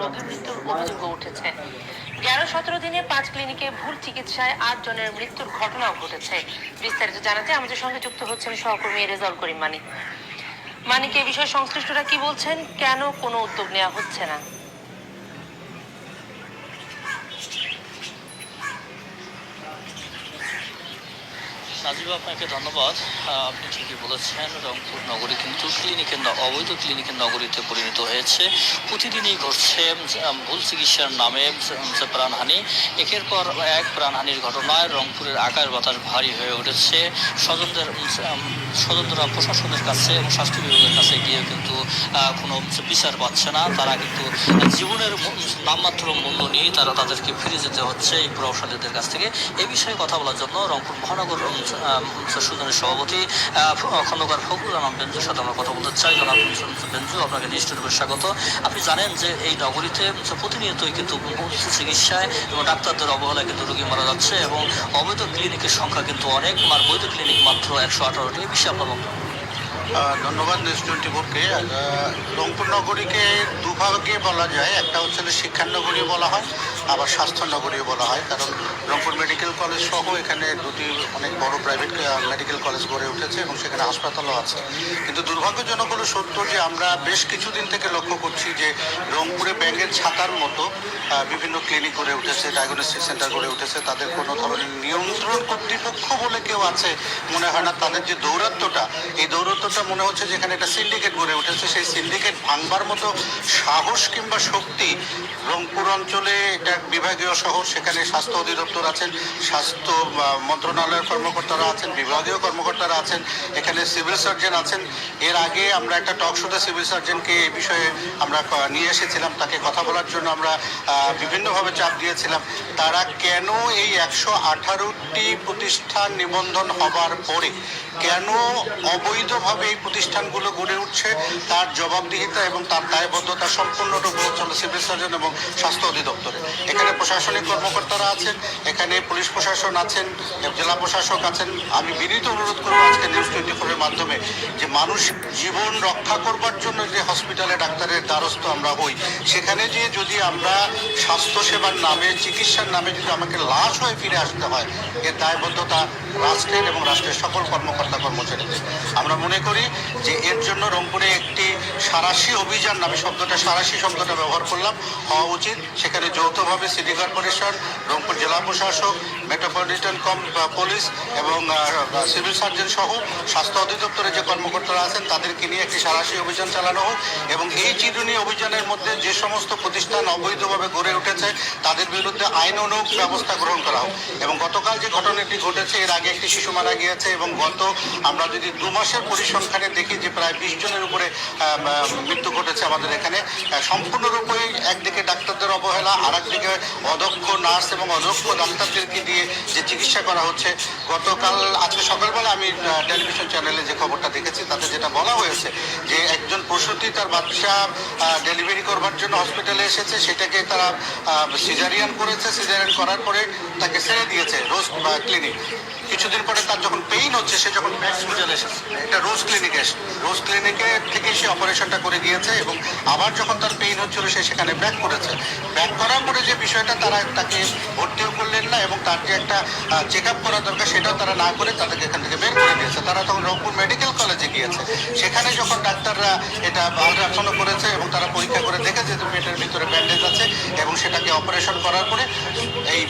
রোগী মৃত্যুর অভিযোগ উঠেছে। 11-17 দিনে 5 ক্লিনিকে ভুল চিকিৎসায় 8 জনের মৃত্যুর ঘটনাও ঘটেছে। বিস্তারিত জানাতে আমাদের সঙ্গে যুক্ত হচ্ছেন সহকর্মী রেজাউল করিম মানিক। মানিক, এই বিষয়ে সংশ্লিষ্টরা কি বলছেন, কেন কোনো উদ্যোগ নেওয়া হচ্ছে না? নাজিবা, আপনাকে ধন্যবাদ। আপনি ঠিকই বলেছেন, রংপুর নগরী কিন্তু অবৈধ ক্লিনিকের নগরীতে পরিণত হয়েছে। প্রতিদিনই ঘটছে ভুল চিকিৎসার নামে প্রাণহানি। একের পর এক প্রাণহানির ঘটনায় রংপুরের আকাশ বাতাস ভারী হয়ে উঠেছে। স্বজনরা প্রশাসনের কাছে এবং স্বাস্থ্য বিভাগের কাছে গিয়ে কিন্তু কোনো বিচার পাচ্ছে না। তারা কিন্তু জীবনের নামমাত্র মূল্য নিয়ে তাদেরকে ফিরে যেতে হচ্ছে এই প্রভাবশালীদের কাছ থেকে। এই বিষয়ে কথা বলার জন্য রংপুর মহানগর সুজনের সভাপতি খন্দকার ফখরুল আলম বেঞ্জুর সাথে আমরা কথা বলতে চাই। জনাব বেঞ্জু, আপনাকে নিশ্চয়ই স্বাগত। আপনি জানেন যে এই নগরীতে প্রতিনিয়তই কিন্তু চিকিৎসায় এবং ডাক্তারদের অবহেলায় কিন্তু রোগী মারা যাচ্ছে এবং অবৈধ ক্লিনিকের সংখ্যা কিন্তু অনেক, আর বৈধ ক্লিনিক মাত্র 118টি। এই বিষয়ে আপনার ধন্যবাদ নিউজ 24-কে। রংপুর নগরীকে দুভাগে বলা যায়, একটা হচ্ছে শিক্ষার নগরী বলা হয়, আবার স্বাস্থ্য নগরীও বলা হয়। কারণ রংপুর মেডিকেল কলেজ সহ এখানে দুটি অনেক বড় প্রাইভেট মেডিকেল কলেজ গড়ে উঠেছে এবং সেখানে হাসপাতালও আছে। কিন্তু দুর্ভাগ্যজনক হলো সত্য যে আমরা বেশ কিছুদিন থেকে লক্ষ্য করছি যে রংপুরে ব্যাঙের ছাতার মতো বিভিন্ন ক্লিনিক গড়ে উঠেছে, ডায়াগনস্টিক সেন্টার গড়ে উঠেছে। তাদের কোনো ধরনের নিয়ন্ত্রণ কর্তৃপক্ষ বলে কেউ আছে মনে হয় না। তাদের যে দৌরাত্ম্যটা, এই দৌরাত্ম্যটা মনে হচ্ছে যে এখানে একটা সিন্ডিকেট গড়ে উঠেছে। সেই সিন্ডিকেট ভাঙবার মতো সাহস কিংবা শক্তি রংপুর অঞ্চলে, এটা বিভাগীয় শহর, সেখানে স্বাস্থ্য অধিদপ্তর আছেন, স্বাস্থ্য মন্ত্রণালয়ের কর্মকর্তারা আছেন, বিভাগীয় কর্মকর্তারা আছেন, এখানে সিভিল সার্জন আছেন। এর আগে আমরা একটা টক শোতে সিভিল সার্জনকে এই বিষয়ে আমরা নিয়ে এসেছিলাম, তাকে কথা বলার জন্য আমরা বিভিন্নভাবে চাপ দিয়েছিলাম। তারা কেন এই 118টি প্রতিষ্ঠান নিবন্ধন হবার পরে কেন অবৈধভাবে এই প্রতিষ্ঠানগুলো গড়ে উঠছে, তার জবাবদিহিতা এবং তার দায়বদ্ধতা সম্পূর্ণরূপে চলে সিভিল সার্জন এবং স্বাস্থ্য অধিদপ্তরে। এখানে প্রশাসনিক কর্মকর্তারা আছেন, এখানে পুলিশ প্রশাসন আছেন, জেলা প্রশাসক আছেন। আমি বিনীত অনুরোধ করবো আজকে নিউজ 24-এর মাধ্যমে যে মানুষ জীবন রক্ষা করবার জন্য যে হসপিটালে ডাক্তারের দ্বারস্থ আমরা হই, সেখানে যে যদি আমরা স্বাস্থ্যসেবার নামে, চিকিৎসার নামে যদি আমাকে লাশ হয়ে ফিরে আসতে হয়, এর দায়বদ্ধতা রাষ্ট্রের এবং রাষ্ট্রের সকল কর্মকর্তা কর্মচারীদের। আমরা মনে করি যে এর জন্য রংপুরে একটি সাঁড়াশি অভিযান, আমি সাঁড়াশি শব্দটা ব্যবহার করলাম, হওয়া উচিত। সেখানে যৌথভাবে সিটি কর্পোরেশন, রংপুর জেলা প্রশাসক, মেট্রোপলিটন পুলিশ এবং সিভিল সার্জন সহ স্বাস্থ্য অধিদপ্তরের যে কর্মকর্তারা আছেন তাদেরকে নিয়ে একটি সাঁড়াশি অভিযান চালানো হোক এবং এই চিরুনি অভিযানের মধ্যে যে সমস্ত প্রতিষ্ঠান অবৈধভাবে গড়ে উঠেছে তাদের বিরুদ্ধে আইনানুগ ব্যবস্থা গ্রহণ করা হোক। এবং গতকাল যে ঘটনাটি ঘটেছে, এর আগে একটি শিশু মারা গিয়েছে এবং আমরা যদি 2 মাসের পরিসংখ্যানে দেখি যে প্রায় 20 জনের উপরে মৃত্যু ঘটেছে আমাদের এখানে। সম্পূর্ণরূপে একদিকে ডাক্তারদের অবহেলা, আর একদিকে অদক্ষ নার্স এবং অদক্ষ ডাক্তারদেরকে দিয়ে যে চিকিৎসা করা হচ্ছে। আজকে সকালবেলা আমি টেলিভিশন চ্যানেলে যে খবরটা দেখেছি তাতে যেটা বলা হয়েছে যে একজন প্রসূতি তার বাচ্চা ডেলিভারি করবার জন্য হসপিটালে এসেছে, সেটাকে তারা সিজারিয়ান করেছে, সিজারিয়ান করার পরে তাকে ছেড়ে দিয়েছে রোজ ক্লিনিক। কিছুদিন পরে তার যখন পেইন হচ্ছে, সে যখন ব্যাক হসপিটালে এসেছে, এটা রোজ ক্লিনিকে থেকে সে অপারেশনটা করে গিয়েছে এবং আবার যখন তার পেইন হচ্ছিল সে সেখানে ব্যাক করেছে। ব্যাক করার পরে যে বিষয়টা, তারা তাকে ভর্তিও করলেন না এবং তার যে একটা চেক আপ করা দরকার সেটাও তারা না করে তাদেরকে এখান থেকে বের করে দিয়েছে। তারা তখন রংপুর মেডিকেল কলেজে গিয়েছে, সেখানে যখন ডাক্তাররা এটা আলট্রাসাউন্ড করেছে এবং তারা পরীক্ষা করে দেখেছে যে পেটের ভিতরে ব্যান্ডেজ আছে এবং সেটাকে অপারেশন করার পরে এই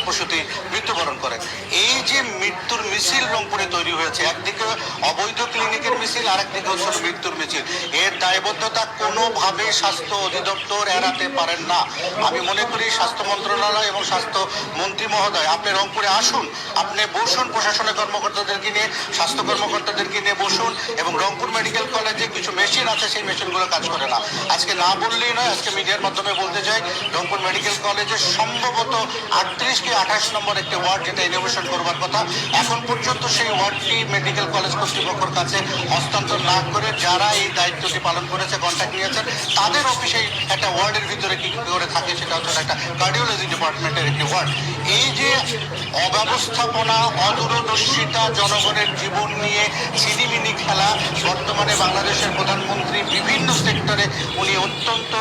প্রসূতি মৃত্যুবরণ করে। এই যে মৃত্যুর মিছিল রংপুরে তৈরি হয়েছে, একদিকে অবৈধ ক্লিনিকের মিছিল, আরেকদিকে হচ্ছে মৃত্যুর মিছিল, এর দায়বদ্ধতা কোনোভাবে স্বাস্থ্য অধিদপ্তর এড়াতে পারেন না। আমি মনে করি স্বাস্থ্য মন্ত্রণালয় এবং স্বাস্থ্য মন্ত্রী মহোদয়, আপনি রংপুরে আসুন, আপনি বসুন, প্রশাসনের কর্মকর্তাদেরকে নিয়ে, স্বাস্থ্য কর্মকর্তাদেরকে নিয়ে বসুন। এবং রংপুর মেডিকেল কলেজে কিছু মেশিন আছে, সেই মেশিনগুলো কাজ করে না। আজকে না বললেই নয়, আজকে মিডিয়ার মাধ্যমে বলতে চাই, রংপুর মেডিকেল কলেজে সম্ভবত 38 কি 28 নম্বর একটি ওয়ার্ড যেটা ইনোভেশন করবার কথা, এখন পর্যন্ত সেই ওয়ার্ডটি মেডিকেল কলেজ কর্তৃপক্ষের কাছে হস্তান্তর না করে যারা এই দায়িত্বটি পালন করেছে, কন্ট্যাক্ট নিয়েছেন, তাদের অফিসে একটা ওয়ার্ডের ভিতরে কি করে থাকে, সেটা হচ্ছে একটা কার্ডিওলজি ডিপার্টমেন্টের একটি ওয়ার্ড। এই যে অব্যবস্থাপনা, অদূরদর্শিতা, জনগণের জীবন নিয়ে ছিনিমিনি খেলা, বর্তমানে বাংলাদেশের প্রধানমন্ত্রী বিভিন্ন সেক্টরে উনি অত্যন্ত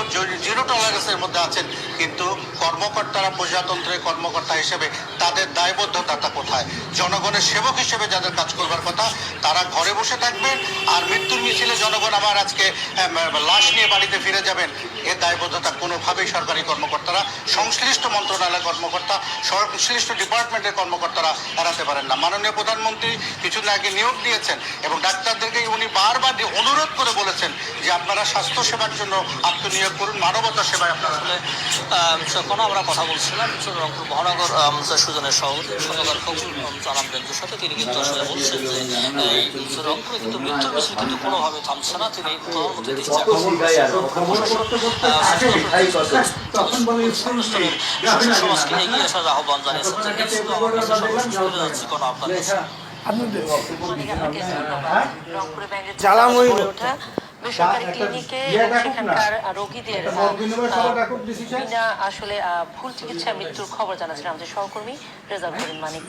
জিরো টলারেন্স প্রসেসের মধ্যে আছেন, কিন্তু কর্মকর্তারা প্রজাতন্ত্রের কর্মকর্তা হিসেবে তাদের দায়বদ্ধতা কোথায়? জনগণের সেবক হিসেবে যাদের কাজ করবার কথা তারা ঘরে বসে থাকবেন, আর মৃত্যুর মিছিলে জনগণ আবার আজকে লাশ নিয়ে বাড়িতে ফিরে যাবেন, এর দায়বদ্ধতা কোনোভাবেই সরকারি কর্মকর্তারা, সংশ্লিষ্ট মন্ত্রণালয়ের কর্মকর্তা, সংশ্লিষ্ট ডিপার্টমেন্টের কর্মকর্তারা এড়াতে পারেন না। মাননীয় প্রধানমন্ত্রী কিছুদিন আগে নিয়োগ দিয়েছেন এবং ডাক্তারদেরকে উনি বারবার অনুরোধ করে বলেছেন যে আপনারা স্বাস্থ্য সেবার জন্য আত্মনিয়োগ করুন, মানবতা সেবায় আপনারা। যখন আমরা কথা বলছিলাম রংপুর মহানগর সুজনের সভাপতি খন্দকার ফখরুল আলম বেঞ্জুর সাথে, তিনি কিন্তু আসলে বলছেন যে রংপুরে কিন্তু মৃত্যুর মিছিল কিন্তু কোনোভাবে থামছে না। তিনি প্রধানমন্ত্রী সমাজকে এগিয়ে আসার আহ্বান জানিয়েছেন। কোনো আপনার বেসরকারি ক্লিনিকে সেখানকার রোগীদের বিনা আসলে ভুল চিকিৎসায় মৃত্যুর খবর জানাচ্ছিলেন আমাদের সহকর্মী রেজাউল করিম মানিক।